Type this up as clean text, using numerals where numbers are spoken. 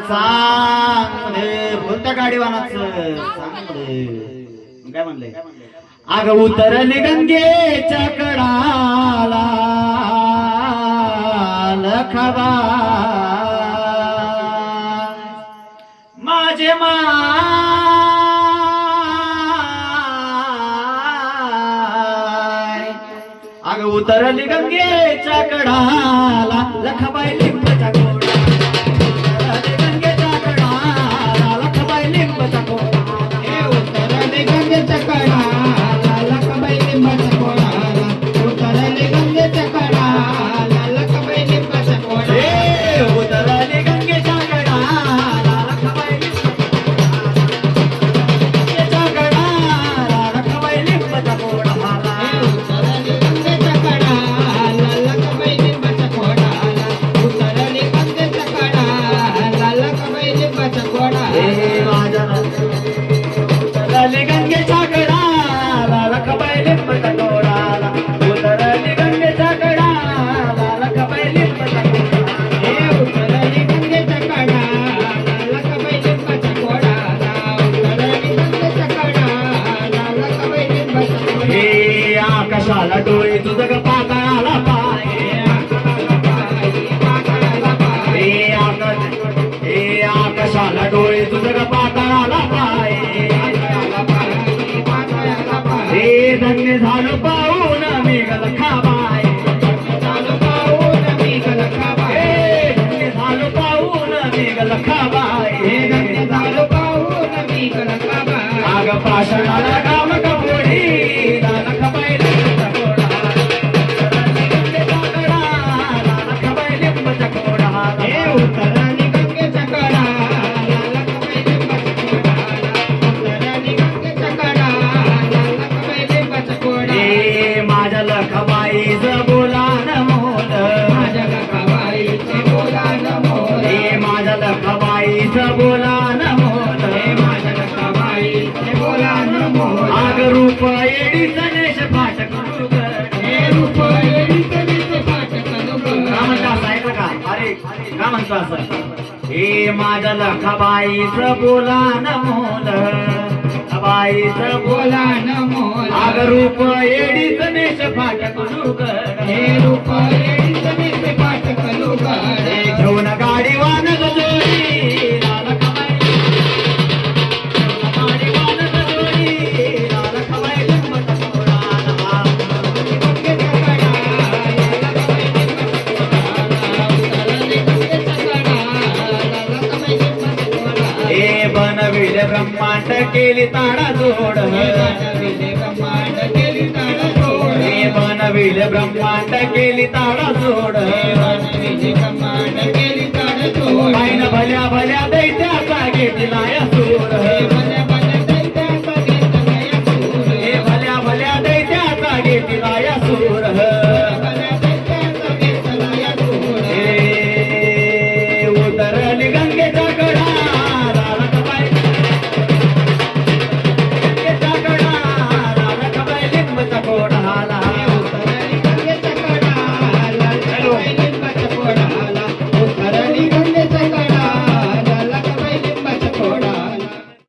चांगले बोलत्या गाडीवानाचं चांगले काय म्हणले अग उतरली गंगेच्या कडाला लखबा माझे माय अग उतरली गंगेच्या कडाला लखबाई लिंबचा गोडा उतरली गंगेच्या कडाला लखबाई लिंबचा गोडा हे उतरले गंगेच्या कडाला लखबाई लिंबाचा कोळाला उतरले गंगेच्या कडाला लखबाई लिंबाचा कोळाला हे उतरली गंगेच्या कडाला लखबाई लिंबचा कडाला लखबाई लिंबचा गोडा हे उतरले गंगेच्या कडाला लखबाई लिंबाचा कोळाला उतरले गंगेच्या कडाला लखबाई लिंबाचा कोळाला हे माझ्या उतरली गंगेच्या कडाला लखबाई लिंबचा गोडाला उतरली गंगेच्या कडाला लखबाई लिंबचा गोडा हे उतरले गंगेच्या कडाला लखबाई लिंबाचा कोळाला उतरले गंगेच्या कडाला लखबाई लिंबाचा कोळाला हे आकाशाला डोळे तुझं ग पाताळाला पाय हे आकाशाला डोळे तुझं ग पाताळाला पाय हे धन्य झालं पाहून मी ग लखाबाई हे धन्य झालं पाहून मी ग लखाबाई आग पाषाणाला काम कपोडी लखबाई लिंबचा गोडा गंगेच्या कडाला लखबाई लिंबचा गोडा हे माझ्या लखबाईचं बोला न मोल हे माझ्या लखबाईचं बोला न मोल आग रूप येडी गणेश पाठ करू का म्हणतो असं ऐकलं का अरे का म्हणतो असं हे माझ्या लखबाईचं बोला न मोल लखबाईचं बोला आग रूप येडी गणेश पाठ करू घेऊन गाडी वान गजोडी लखबाई गाडी वान गजोडी लखबाई लिंबचा गोडा हे बनविले ब्रह्मांड केली ताडा जोड हे बनविले ब्रह्मांड केली ताडा जोड पायन भल्या भल्या दैत्याचा घेतला सूर हे भल्या भल्या दैत्याचा घेतला सूर